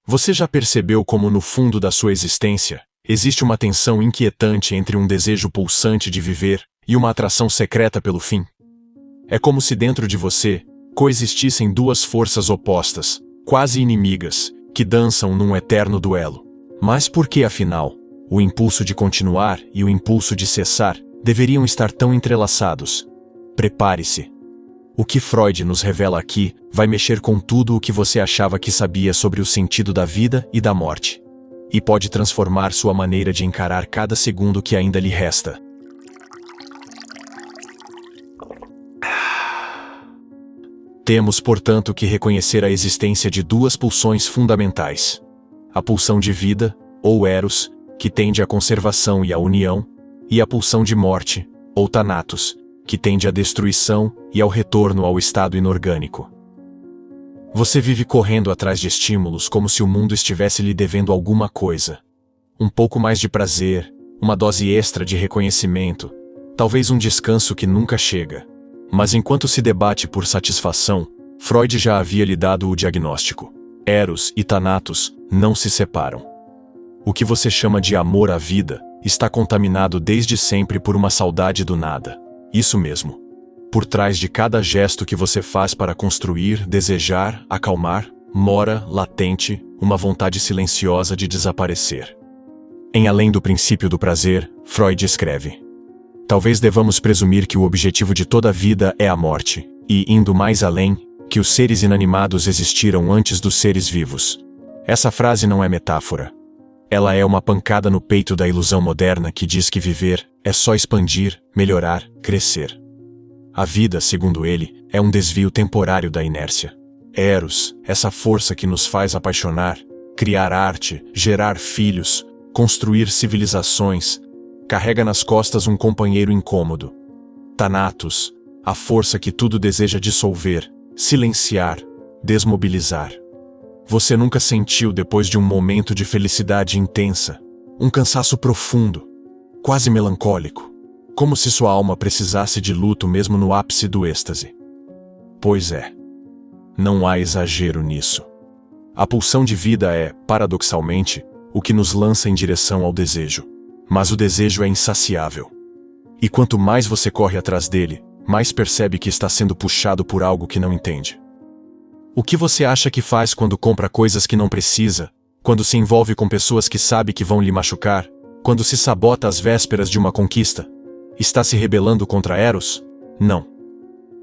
Você já percebeu como no fundo da sua existência, existe uma tensão inquietante entre um desejo pulsante de viver e uma atração secreta pelo fim? É como se dentro de você coexistissem duas forças opostas, quase inimigas, que dançam num eterno duelo. Mas por que, afinal, o impulso de continuar e o impulso de cessar deveriam estar tão entrelaçados? Prepare-se. O que Freud nos revela aqui vai mexer com tudo o que você achava que sabia sobre o sentido da vida e da morte. E pode transformar sua maneira de encarar cada segundo que ainda lhe resta. Temos, portanto, que reconhecer a existência de duas pulsões fundamentais. A pulsão de vida, ou eros, que tende à conservação e à união, e a pulsão de morte, ou thanatos, que tende à destruição e ao retorno ao estado inorgânico. Você vive correndo atrás de estímulos como se o mundo estivesse lhe devendo alguma coisa. Um pouco mais de prazer, uma dose extra de reconhecimento, talvez um descanso que nunca chega. Mas enquanto se debate por satisfação, Freud já havia lhe dado o diagnóstico. Eros e thanatos não se separam. O que você chama de amor à vida está contaminado desde sempre por uma saudade do nada. Isso mesmo. Por trás de cada gesto que você faz para construir, desejar, acalmar, mora, latente, uma vontade silenciosa de desaparecer. Em Além do Princípio do Prazer, Freud escreve: talvez devamos presumir que o objetivo de toda a vida é a morte, e, indo mais além, que os seres inanimados existiram antes dos seres vivos. Essa frase não é metáfora. Ela é uma pancada no peito da ilusão moderna que diz que viver é só expandir, melhorar, crescer. A vida, segundo ele, é um desvio temporário da inércia. Eros, essa força que nos faz apaixonar, criar arte, gerar filhos, construir civilizações, carrega nas costas um companheiro incômodo. Thanatos, a força que tudo deseja dissolver, silenciar, desmobilizar. Você nunca sentiu, depois de um momento de felicidade intensa, um cansaço profundo, quase melancólico, como se sua alma precisasse de luto mesmo no ápice do êxtase? Pois é. Não há exagero nisso. A pulsão de vida é, paradoxalmente, o que nos lança em direção ao desejo. Mas o desejo é insaciável. E quanto mais você corre atrás dele, mais percebe que está sendo puxado por algo que não entende. O que você acha que faz quando compra coisas que não precisa, quando se envolve com pessoas que sabe que vão lhe machucar, quando se sabota às vésperas de uma conquista? Está se rebelando contra Eros? Não.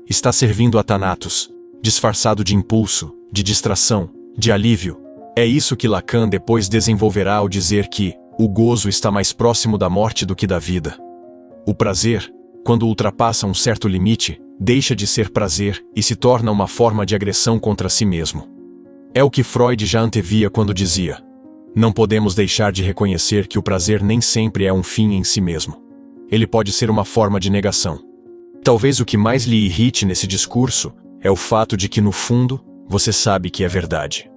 Está servindo a Thanatos, disfarçado de impulso, de distração, de alívio. É isso que Lacan depois desenvolverá ao dizer que o gozo está mais próximo da morte do que da vida. O prazer, quando ultrapassa um certo limite, deixa de ser prazer e se torna uma forma de agressão contra si mesmo. É o que Freud já antevia quando dizia: não podemos deixar de reconhecer que o prazer nem sempre é um fim em si mesmo. Ele pode ser uma forma de negação. Talvez o que mais lhe irrite nesse discurso é o fato de que, no fundo, você sabe que é verdade.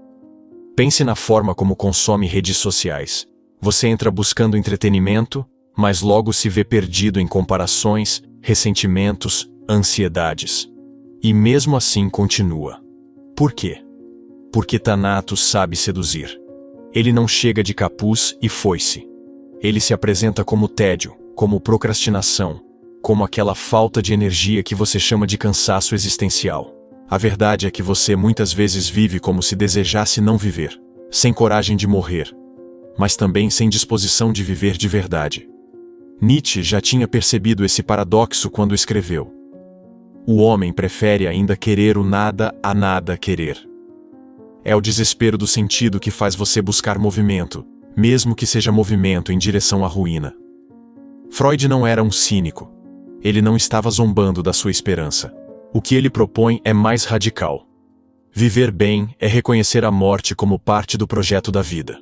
Pense na forma como consome redes sociais. Você entra buscando entretenimento, mas logo se vê perdido em comparações, ressentimentos, ansiedades. E mesmo assim continua. Por quê? Porque Thanatos sabe seduzir. Ele não chega de capuz e foi-se. Ele se apresenta como tédio, como procrastinação, como aquela falta de energia que você chama de cansaço existencial. A verdade é que você muitas vezes vive como se desejasse não viver, sem coragem de morrer, mas também sem disposição de viver de verdade. Nietzsche já tinha percebido esse paradoxo quando escreveu: o homem prefere ainda querer o nada a nada querer. É o desespero do sentido que faz você buscar movimento, mesmo que seja movimento em direção à ruína. Freud não era um cínico. Ele não estava zombando da sua esperança. O que ele propõe é mais radical. Viver bem é reconhecer a morte como parte do projeto da vida.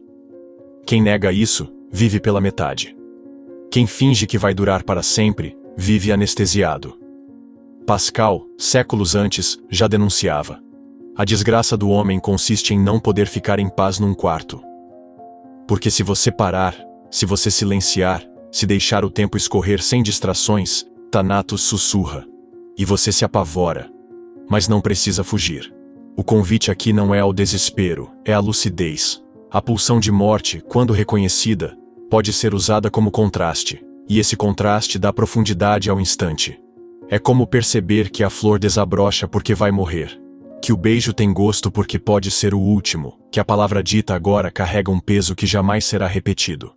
Quem nega isso, vive pela metade. Quem finge que vai durar para sempre, vive anestesiado. Pascal, séculos antes, já denunciava: a desgraça do homem consiste em não poder ficar em paz num quarto. Porque se você parar, se você silenciar, se deixar o tempo escorrer sem distrações, Thanatos sussurra. E você se apavora. Mas não precisa fugir. O convite aqui não é ao desespero, é à lucidez. A pulsão de morte, quando reconhecida, pode ser usada como contraste, e esse contraste dá profundidade ao instante. É como perceber que a flor desabrocha porque vai morrer, que o beijo tem gosto porque pode ser o último, que a palavra dita agora carrega um peso que jamais será repetido.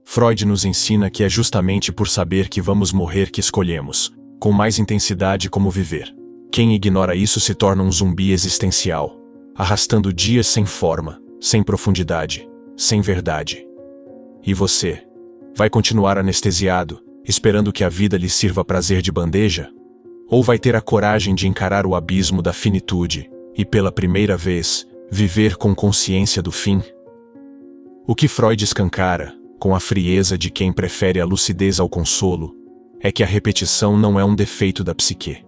Freud nos ensina que é justamente por saber que vamos morrer que escolhemos, com mais intensidade, como viver. Quem ignora isso se torna um zumbi existencial, arrastando dias sem forma, sem profundidade, sem verdade. E você? Vai continuar anestesiado, esperando que a vida lhe sirva prazer de bandeja? Ou vai ter a coragem de encarar o abismo da finitude e, pela primeira vez, viver com consciência do fim? O que Freud escancara, com a frieza de quem prefere a lucidez ao consolo, é que a repetição não é um defeito da psique.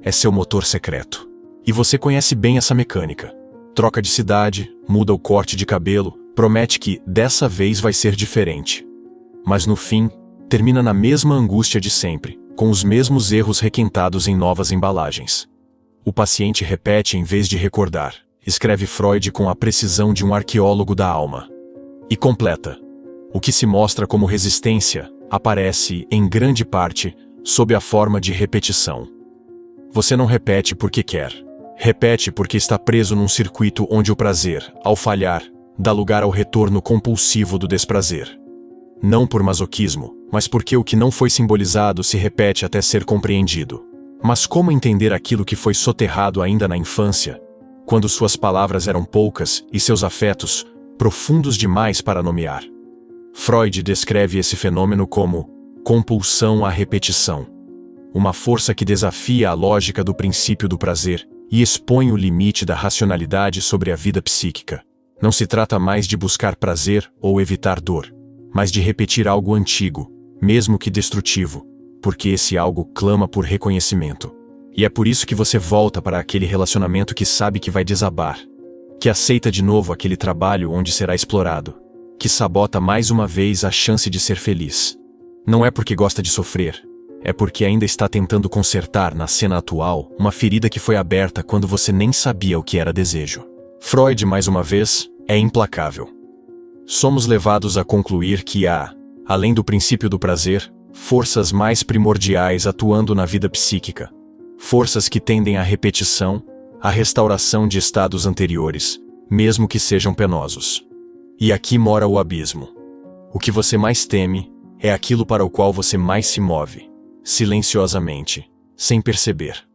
É seu motor secreto. E você conhece bem essa mecânica. Troca de cidade, muda o corte de cabelo, promete que, dessa vez, vai ser diferente. Mas no fim, termina na mesma angústia de sempre, com os mesmos erros requentados em novas embalagens. O paciente repete em vez de recordar, escreve Freud com a precisão de um arqueólogo da alma. E completa. O que se mostra como resistência aparece, em grande parte, sob a forma de repetição. Você não repete porque quer. Repete porque está preso num circuito onde o prazer, ao falhar, dá lugar ao retorno compulsivo do desprazer. Não por masoquismo, mas porque o que não foi simbolizado se repete até ser compreendido. Mas como entender aquilo que foi soterrado ainda na infância, quando suas palavras eram poucas e seus afetos profundos demais para nomear? Freud descreve esse fenômeno como compulsão à repetição, uma força que desafia a lógica do princípio do prazer e expõe o limite da racionalidade sobre a vida psíquica. Não se trata mais de buscar prazer ou evitar dor, mas de repetir algo antigo, mesmo que destrutivo, porque esse algo clama por reconhecimento. E é por isso que você volta para aquele relacionamento que sabe que vai desabar, que aceita de novo aquele trabalho onde será explorado, que sabota mais uma vez a chance de ser feliz. Não é porque gosta de sofrer, é porque ainda está tentando consertar na cena atual uma ferida que foi aberta quando você nem sabia o que era desejo. Freud, mais uma vez, é implacável. Somos levados a concluir que há, além do princípio do prazer, forças mais primordiais atuando na vida psíquica. Forças que tendem à repetição, à restauração de estados anteriores, mesmo que sejam penosos. E aqui mora o abismo. O que você mais teme é aquilo para o qual você mais se move, silenciosamente, sem perceber.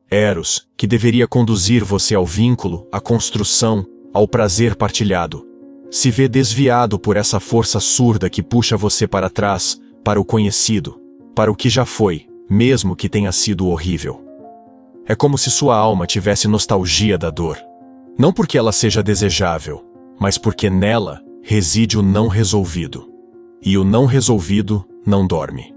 Eros, que deveria conduzir você ao vínculo, à construção, ao prazer partilhado, se vê desviado por essa força surda que puxa você para trás, para o conhecido, para o que já foi, mesmo que tenha sido horrível. É como se sua alma tivesse nostalgia da dor. Não porque ela seja desejável, mas porque nela reside o não resolvido. E o não resolvido não dorme.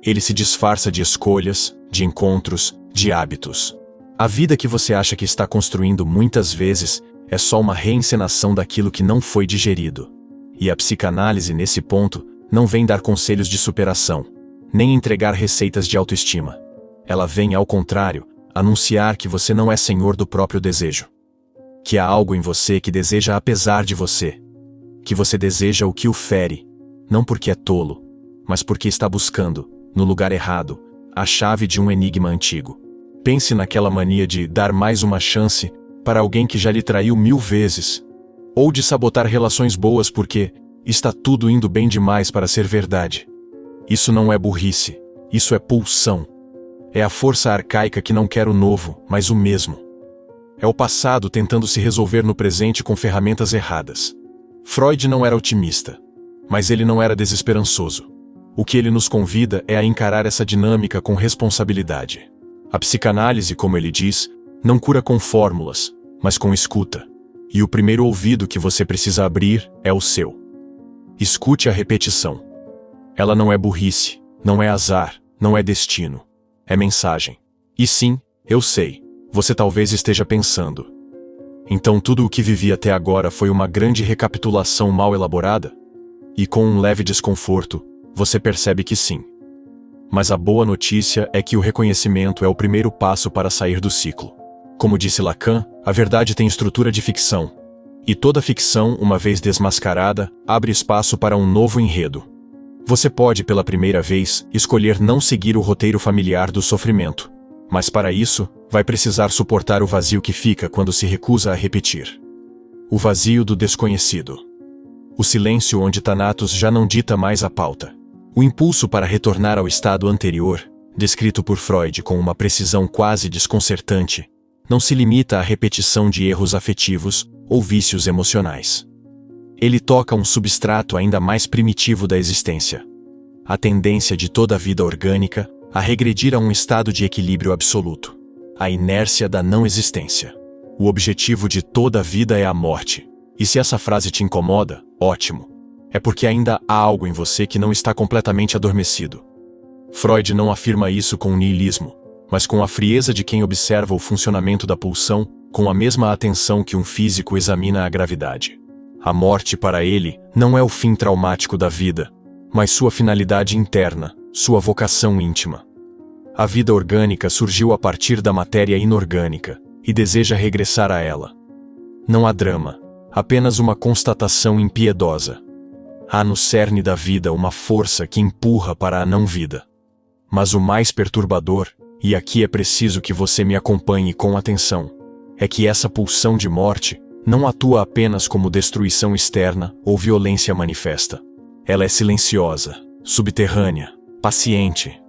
Ele se disfarça de escolhas, de encontros, de hábitos. A vida que você acha que está construindo muitas vezes é só uma reencenação daquilo que não foi digerido. E a psicanálise, nesse ponto, não vem dar conselhos de superação, nem entregar receitas de autoestima. Ela vem, ao contrário, anunciar que você não é senhor do próprio desejo. Que há algo em você que deseja apesar de você. Que você deseja o que o fere, não porque é tolo, mas porque está buscando, no lugar errado, a chave de um enigma antigo. Pense naquela mania de dar mais uma chance para alguém que já lhe traiu 1000 vezes, ou de sabotar relações boas porque está tudo indo bem demais para ser verdade. Isso não é burrice, isso é pulsão. É a força arcaica que não quer o novo, mas o mesmo. É o passado tentando se resolver no presente com ferramentas erradas. Freud não era otimista, mas ele não era desesperançoso. O que ele nos convida é a encarar essa dinâmica com responsabilidade. A psicanálise, como ele diz, não cura com fórmulas, mas com escuta. E o primeiro ouvido que você precisa abrir é o seu. Escute a repetição. Ela não é burrice, não é azar, não é destino. É mensagem. E sim, eu sei, você talvez esteja pensando. Então tudo o que vivi até agora foi uma grande recapitulação mal elaborada? E com um leve desconforto, você percebe que sim. Mas a boa notícia é que o reconhecimento é o primeiro passo para sair do ciclo. Como disse Lacan, a verdade tem estrutura de ficção. E toda ficção, uma vez desmascarada, abre espaço para um novo enredo. Você pode, pela primeira vez, escolher não seguir o roteiro familiar do sofrimento. Mas para isso, vai precisar suportar o vazio que fica quando se recusa a repetir. O vazio do desconhecido. O silêncio onde Thanatos já não dita mais a pauta. O impulso para retornar ao estado anterior, descrito por Freud com uma precisão quase desconcertante, não se limita à repetição de erros afetivos ou vícios emocionais. Ele toca um substrato ainda mais primitivo da existência. A tendência de toda a vida orgânica a regredir a um estado de equilíbrio absoluto. A inércia da não existência. O objetivo de toda a vida é a morte. E se essa frase te incomoda, ótimo. É porque ainda há algo em você que não está completamente adormecido. Freud não afirma isso com niilismo, mas com a frieza de quem observa o funcionamento da pulsão com a mesma atenção que um físico examina a gravidade. A morte para ele não é o fim traumático da vida, mas sua finalidade interna, sua vocação íntima. A vida orgânica surgiu a partir da matéria inorgânica e deseja regressar a ela. Não há drama, apenas uma constatação impiedosa. Há no cerne da vida uma força que empurra para a não-vida. Mas o mais perturbador, e aqui é preciso que você me acompanhe com atenção, é que essa pulsão de morte não atua apenas como destruição externa ou violência manifesta. Ela é silenciosa, subterrânea, paciente.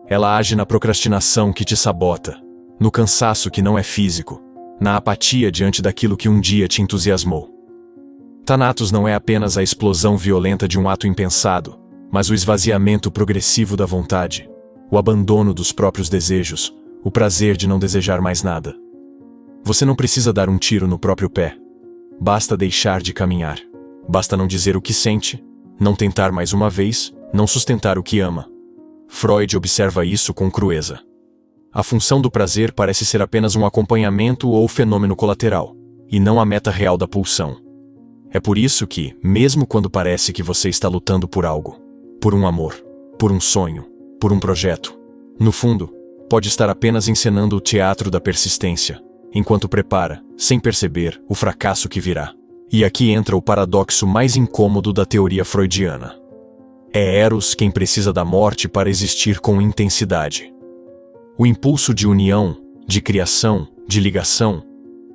Ela age na procrastinação que te sabota, no cansaço que não é físico, na apatia diante daquilo que um dia te entusiasmou. Thanatos não é apenas a explosão violenta de um ato impensado, mas o esvaziamento progressivo da vontade, o abandono dos próprios desejos, o prazer de não desejar mais nada. Você não precisa dar um tiro no próprio pé. Basta deixar de caminhar. Basta não dizer o que sente, não tentar mais uma vez, não sustentar o que ama. Freud observa isso com crueza. A função do prazer parece ser apenas um acompanhamento ou fenômeno colateral, e não a meta real da pulsão. É por isso que, mesmo quando parece que você está lutando por algo, por um amor, por um sonho, por um projeto, no fundo, pode estar apenas encenando o teatro da persistência, enquanto prepara, sem perceber, o fracasso que virá. E aqui entra o paradoxo mais incômodo da teoria freudiana. É Eros quem precisa da morte para existir com intensidade. O impulso de união, de criação, de ligação,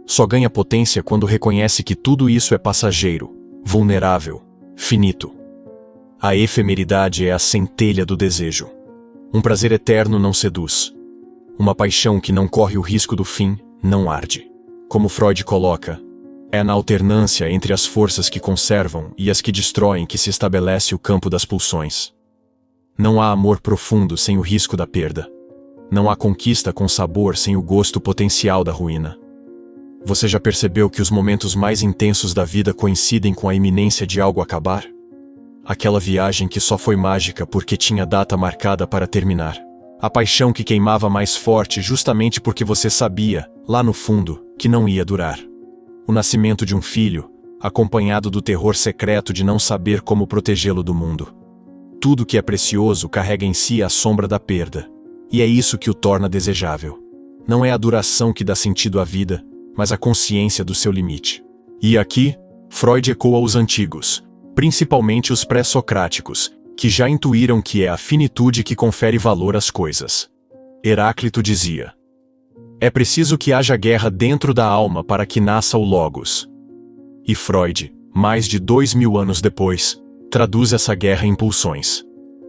só ganha potência quando reconhece que tudo isso é passageiro, vulnerável, finito. A efemeridade é a centelha do desejo. Um prazer eterno não seduz. Uma paixão que não corre o risco do fim, não arde. Como Freud coloca, é na alternância entre as forças que conservam e as que destroem que se estabelece o campo das pulsões. Não há amor profundo sem o risco da perda. Não há conquista com sabor sem o gosto potencial da ruína. Você já percebeu que os momentos mais intensos da vida coincidem com a iminência de algo acabar? Aquela viagem que só foi mágica porque tinha data marcada para terminar. A paixão que queimava mais forte justamente porque você sabia, lá no fundo, que não ia durar. O nascimento de um filho, acompanhado do terror secreto de não saber como protegê-lo do mundo. Tudo que é precioso carrega em si a sombra da perda. E é isso que o torna desejável. Não é a duração que dá sentido à vida, mas a consciência do seu limite. E aqui, Freud ecoa os antigos, principalmente os pré-socráticos, que já intuíram que é a finitude que confere valor às coisas. Heráclito dizia: é preciso que haja guerra dentro da alma para que nasça o Logos. E Freud, mais de 2000 anos depois, traduz essa guerra em pulsões.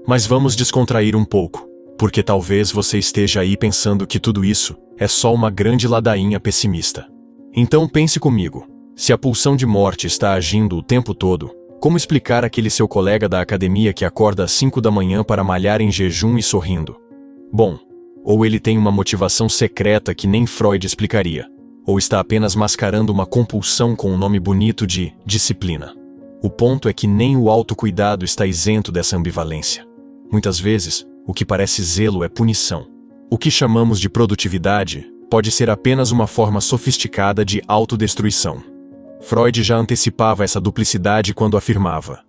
Mas vamos descontrair um pouco, porque talvez você esteja aí pensando que tudo isso é só uma grande ladainha pessimista. Então pense comigo, se a pulsão de morte está agindo o tempo todo, como explicar aquele seu colega da academia que acorda às 5 da manhã para malhar em jejum e sorrindo? Bom, ou ele tem uma motivação secreta que nem Freud explicaria, ou está apenas mascarando uma compulsão com um nome bonito de disciplina. O ponto é que nem o autocuidado está isento dessa ambivalência. Muitas vezes, o que parece zelo é punição. O que chamamos de produtividade pode ser apenas uma forma sofisticada de autodestruição. Freud já antecipava essa duplicidade quando afirmava: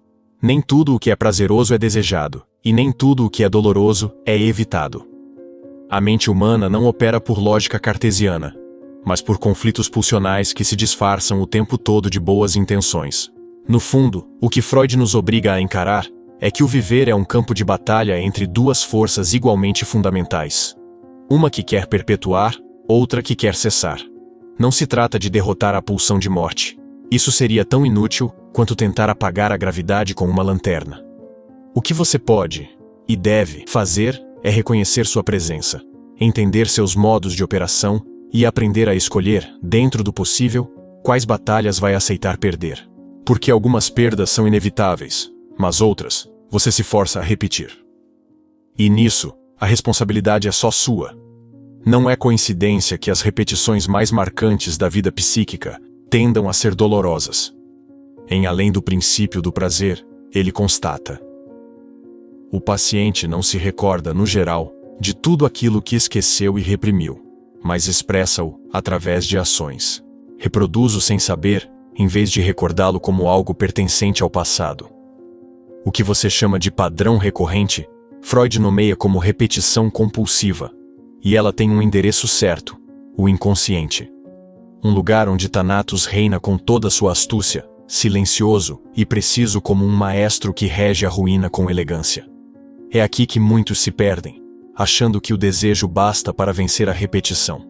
nem tudo o que é prazeroso é desejado, e nem tudo o que é doloroso é evitado. A mente humana não opera por lógica cartesiana. mas por conflitos pulsionais que se disfarçam o tempo todo de boas intenções. No fundo, o que Freud nos obriga a encarar é que o viver é um campo de batalha entre duas forças igualmente fundamentais. Uma que quer perpetuar, outra que quer cessar. Não se trata de derrotar a pulsão de morte. Isso seria tão inútil quanto tentar apagar a gravidade com uma lanterna. O que você pode e deve fazer é reconhecer sua presença, entender seus modos de operação e aprender a escolher, dentro do possível, quais batalhas vai aceitar perder. Porque algumas perdas são inevitáveis, mas outras você se força a repetir. E nisso, a responsabilidade é só sua. Não é coincidência que as repetições mais marcantes da vida psíquica tendam a ser dolorosas. Em Além do Princípio do Prazer, ele constata: o paciente não se recorda, no geral, de tudo aquilo que esqueceu e reprimiu, mas expressa-o através de ações. Reproduz-o sem saber, em vez de recordá-lo como algo pertencente ao passado. O que você chama de padrão recorrente, Freud nomeia como repetição compulsiva, e ela tem um endereço certo: o inconsciente. Um lugar onde Thanatos reina com toda sua astúcia, silencioso e preciso como um maestro que rege a ruína com elegância. É aqui que muitos se perdem, achando que o desejo basta para vencer a repetição.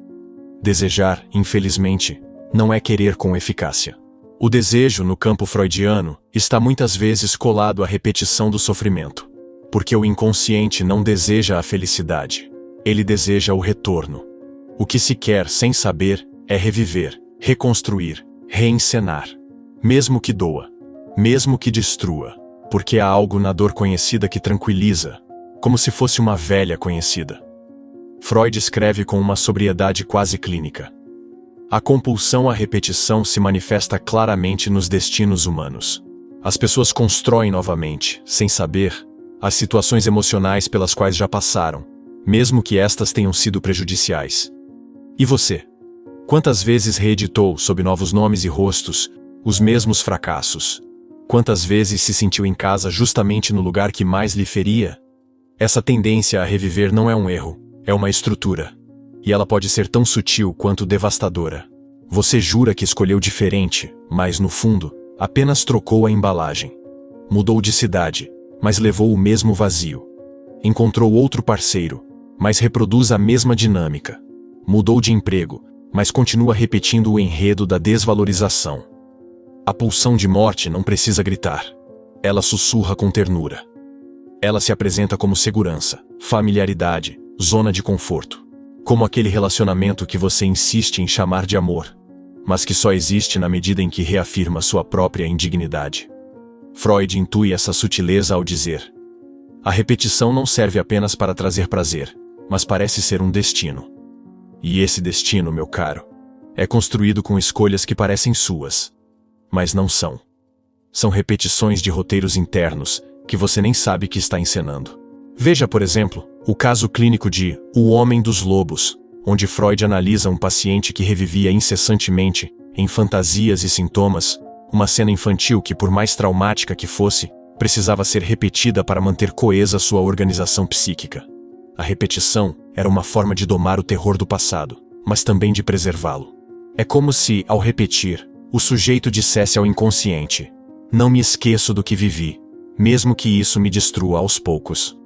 Desejar, infelizmente, não é querer com eficácia. O desejo, no campo freudiano, está muitas vezes colado à repetição do sofrimento. Porque o inconsciente não deseja a felicidade. Ele deseja o retorno. O que se quer sem saber é reviver, reconstruir, reencenar. Mesmo que doa, mesmo que destrua, porque há algo na dor conhecida que tranquiliza, como se fosse uma velha conhecida. Freud escreve com uma sobriedade quase clínica. A compulsão à repetição se manifesta claramente nos destinos humanos. As pessoas constroem novamente, sem saber, as situações emocionais pelas quais já passaram, mesmo que estas tenham sido prejudiciais. E você? Quantas vezes reeditou, sob novos nomes e rostos, os mesmos fracassos? Quantas vezes se sentiu em casa justamente no lugar que mais lhe feria? Essa tendência a reviver não é um erro, é uma estrutura. E ela pode ser tão sutil quanto devastadora. Você jura que escolheu diferente, mas no fundo, apenas trocou a embalagem. Mudou de cidade, mas levou o mesmo vazio. Encontrou outro parceiro, mas reproduz a mesma dinâmica. Mudou de emprego, mas continua repetindo o enredo da desvalorização. A pulsão de morte não precisa gritar. Ela sussurra com ternura. Ela se apresenta como segurança, familiaridade, zona de conforto. Como aquele relacionamento que você insiste em chamar de amor, mas que só existe na medida em que reafirma sua própria indignidade. Freud intui essa sutileza ao dizer: a repetição não serve apenas para trazer prazer, mas parece ser um destino. E esse destino, meu caro, é construído com escolhas que parecem suas, mas não são. São repetições de roteiros internos que você nem sabe que está encenando. Veja, por exemplo, o caso clínico de O Homem dos Lobos, onde Freud analisa um paciente que revivia incessantemente, em fantasias e sintomas, uma cena infantil que, por mais traumática que fosse, precisava ser repetida para manter coesa sua organização psíquica. A repetição era uma forma de domar o terror do passado, mas também de preservá-lo. É como se, ao repetir, o sujeito dissesse ao inconsciente: não me esqueço do que vivi, mesmo que isso me destrua aos poucos.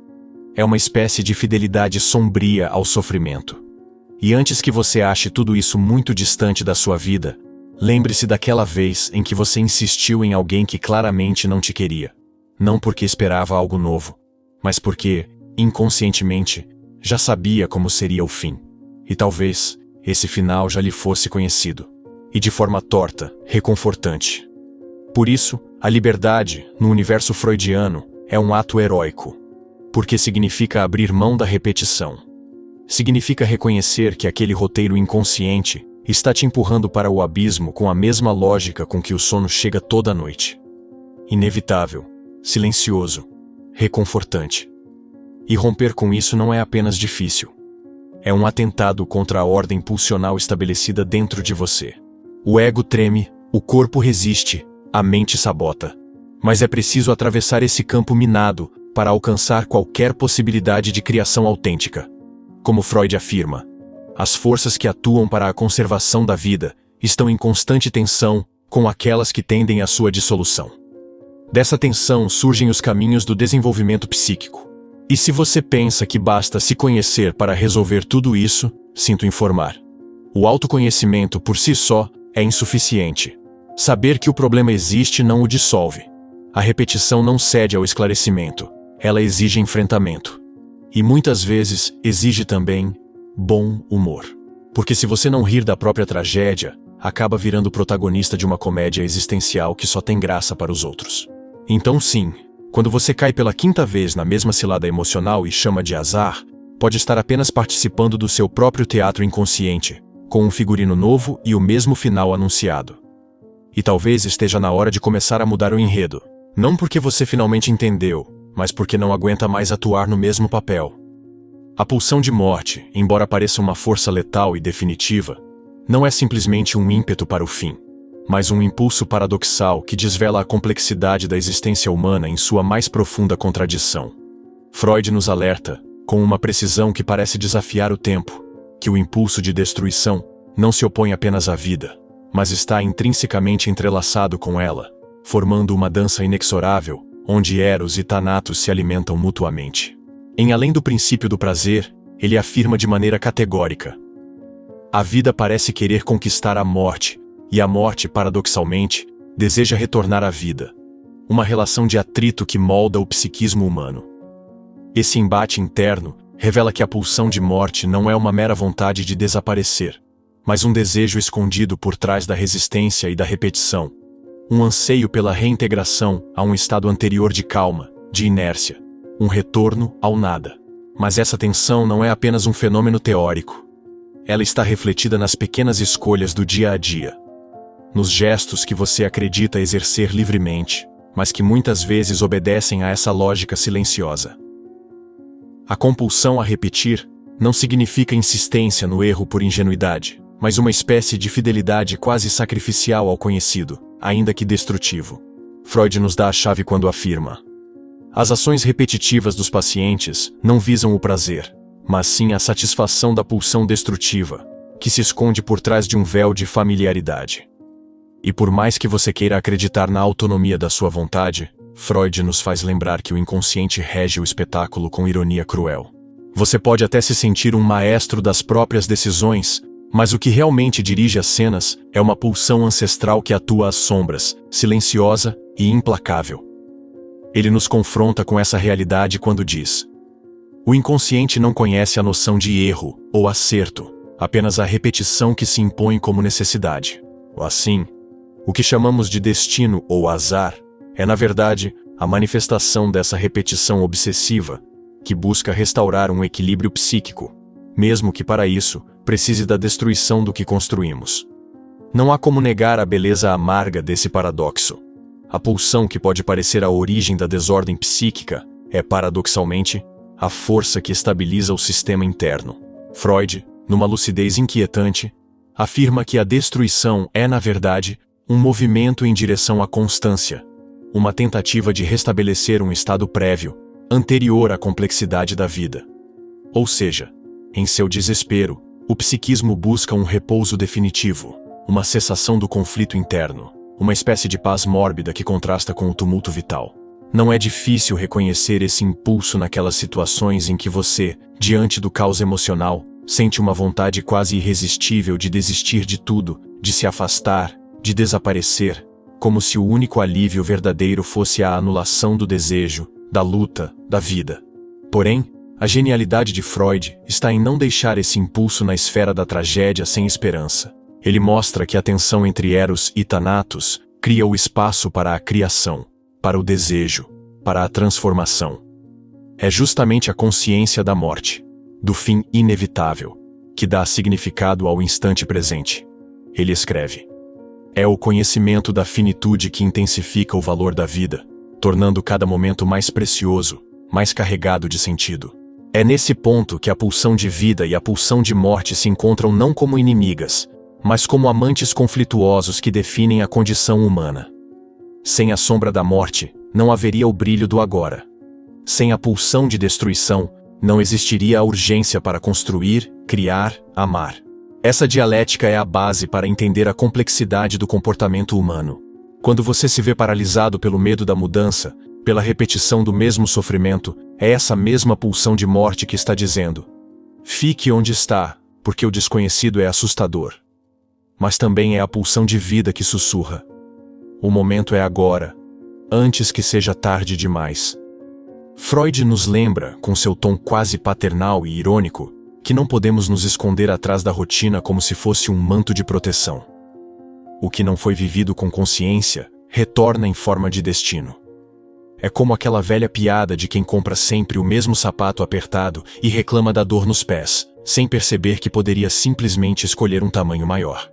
É uma espécie de fidelidade sombria ao sofrimento. E antes que você ache tudo isso muito distante da sua vida, lembre-se daquela vez em que você insistiu em alguém que claramente não te queria. Não porque esperava algo novo, mas porque, inconscientemente, já sabia como seria o fim. E talvez esse final já lhe fosse conhecido. E de forma torta, reconfortante. Por isso, a liberdade, no universo freudiano, é um ato heróico. Porque significa abrir mão da repetição. Significa reconhecer que aquele roteiro inconsciente está te empurrando para o abismo com a mesma lógica com que o sono chega toda noite. Inevitável, silencioso, reconfortante. E romper com isso não é apenas difícil. É um atentado contra a ordem pulsional estabelecida dentro de você. O ego treme, o corpo resiste, a mente sabota. Mas é preciso atravessar esse campo minado para alcançar qualquer possibilidade de criação autêntica. Como Freud afirma, As forças que atuam para a conservação da vida estão em constante tensão com aquelas que tendem à sua dissolução. Dessa tensão surgem os caminhos do desenvolvimento psíquico. E se você pensa que basta se conhecer para resolver tudo isso, sinto informar. O autoconhecimento por si só é insuficiente. Saber que o problema existe não o dissolve. A repetição não cede ao esclarecimento. Ela exige enfrentamento. E muitas vezes exige também bom humor. Porque se você não rir da própria tragédia, acaba virando protagonista de uma comédia existencial que só tem graça para os outros. Então sim, quando você cai pela 5ª vez na mesma cilada emocional e chama de azar, pode estar apenas participando do seu próprio teatro inconsciente, com um figurino novo e o mesmo final anunciado. E talvez esteja na hora de começar a mudar o enredo. Não porque você finalmente entendeu, mas porque não aguenta mais atuar no mesmo papel. A pulsão de morte, embora pareça uma força letal e definitiva, não é simplesmente um ímpeto para o fim, mas um impulso paradoxal que desvela a complexidade da existência humana em sua mais profunda contradição. Freud nos alerta, com uma precisão que parece desafiar o tempo, que o impulso de destruição não se opõe apenas à vida, mas está intrinsecamente entrelaçado com ela, formando uma dança inexorável, onde Eros e Thanatos se alimentam mutuamente. Em além do princípio do prazer, ele afirma de maneira categórica: a vida parece querer conquistar a morte, e a morte, paradoxalmente, deseja retornar à vida. Uma relação de atrito que molda o psiquismo humano. Esse embate interno revela que a pulsão de morte não é uma mera vontade de desaparecer, mas um desejo escondido por trás da resistência e da repetição. Um anseio pela reintegração a um estado anterior de calma, de inércia. Um retorno ao nada. Mas essa tensão não é apenas um fenômeno teórico. Ela está refletida nas pequenas escolhas do dia a dia. Nos gestos que você acredita exercer livremente, mas que muitas vezes obedecem a essa lógica silenciosa. A compulsão a repetir não significa insistência no erro por ingenuidade, mas uma espécie de fidelidade quase sacrificial ao conhecido, ainda que destrutivo. Freud nos dá a chave quando afirma: as ações repetitivas dos pacientes não visam o prazer, mas sim a satisfação da pulsão destrutiva, que se esconde por trás de um véu de familiaridade. E por mais que você queira acreditar na autonomia da sua vontade, Freud nos faz lembrar que o inconsciente rege o espetáculo com ironia cruel. Você pode até se sentir um maestro das próprias decisões, mas o que realmente dirige as cenas é uma pulsão ancestral que atua às sombras, silenciosa e implacável. Ele nos confronta com essa realidade quando diz: o inconsciente não conhece a noção de erro ou acerto, apenas a repetição que se impõe como necessidade. Assim, o que chamamos de destino ou azar é, na verdade, a manifestação dessa repetição obsessiva, que busca restaurar um equilíbrio psíquico, mesmo que para isso precise da destruição do que construímos. Não há como negar a beleza amarga desse paradoxo. A pulsão que pode parecer a origem da desordem psíquica é, paradoxalmente, a força que estabiliza o sistema interno. Freud, numa lucidez inquietante, afirma que a destruição é, na verdade, um movimento em direção à constância, uma tentativa de restabelecer um estado prévio, anterior à complexidade da vida. Ou seja, em seu desespero, o psiquismo busca um repouso definitivo, uma cessação do conflito interno, uma espécie de paz mórbida que contrasta com o tumulto vital. Não é difícil reconhecer esse impulso naquelas situações em que você, diante do caos emocional, sente uma vontade quase irresistível de desistir de tudo, de se afastar, de desaparecer, como se o único alívio verdadeiro fosse a anulação do desejo, da luta, da vida. Porém, a genialidade de Freud está em não deixar esse impulso na esfera da tragédia sem esperança. Ele mostra que a tensão entre Eros e Thanatos cria o espaço para a criação, para o desejo, para a transformação. É justamente a consciência da morte, do fim inevitável, que dá significado ao instante presente. Ele escreve: é o conhecimento da finitude que intensifica o valor da vida, tornando cada momento mais precioso, mais carregado de sentido. É nesse ponto que a pulsão de vida e a pulsão de morte se encontram não como inimigas, mas como amantes conflituosos que definem a condição humana. Sem a sombra da morte, não haveria o brilho do agora. Sem a pulsão de destruição, não existiria a urgência para construir criar, amar. Essa dialética é a base para entender a complexidade do comportamento humano. Quando você se vê paralisado pelo medo da mudança, pela repetição do mesmo sofrimento, é essa mesma pulsão de morte que está dizendo: fique onde está, porque o desconhecido é assustador. Mas também é a pulsão de vida que sussurra: o momento é agora, antes que seja tarde demais. Freud nos lembra, com seu tom quase paternal e irônico, que não podemos nos esconder atrás da rotina como se fosse um manto de proteção. O que não foi vivido com consciência retorna em forma de destino. É como aquela velha piada de quem compra sempre o mesmo sapato apertado e reclama da dor nos pés, sem perceber que poderia simplesmente escolher um tamanho maior.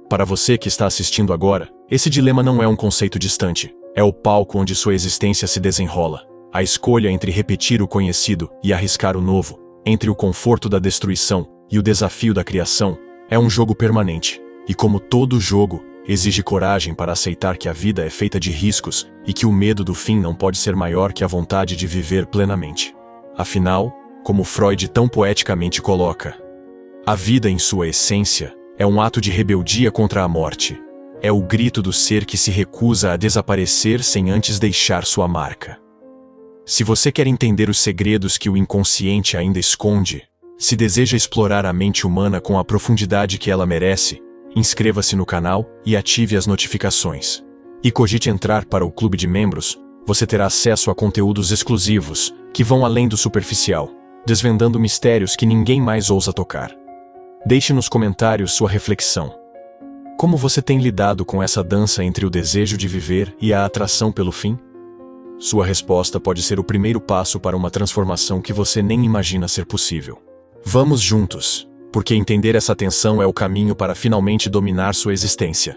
Para você que está assistindo agora, esse dilema não é um conceito distante, é o palco onde sua existência se desenrola. A escolha entre repetir o conhecido e arriscar o novo, entre o conforto da destruição e o desafio da criação, é um jogo permanente. E como todo jogo, exige coragem para aceitar que a vida é feita de riscos e que o medo do fim não pode ser maior que a vontade de viver plenamente. Afinal, como Freud tão poeticamente coloca, a vida em sua essência é um ato de rebeldia contra a morte. É o grito do ser que se recusa a desaparecer sem antes deixar sua marca. Se você quer entender os segredos que o inconsciente ainda esconde, se deseja explorar a mente humana com a profundidade que ela merece, inscreva-se no canal e ative as notificações. E cogite entrar para o clube de membros, você terá acesso a conteúdos exclusivos, que vão além do superficial, desvendando mistérios que ninguém mais ousa tocar. Deixe nos comentários sua reflexão. Como você tem lidado com essa dança entre o desejo de viver e a atração pelo fim? Sua resposta pode ser o primeiro passo para uma transformação que você nem imagina ser possível. Vamos juntos, porque entender essa tensão é o caminho para finalmente dominar sua existência.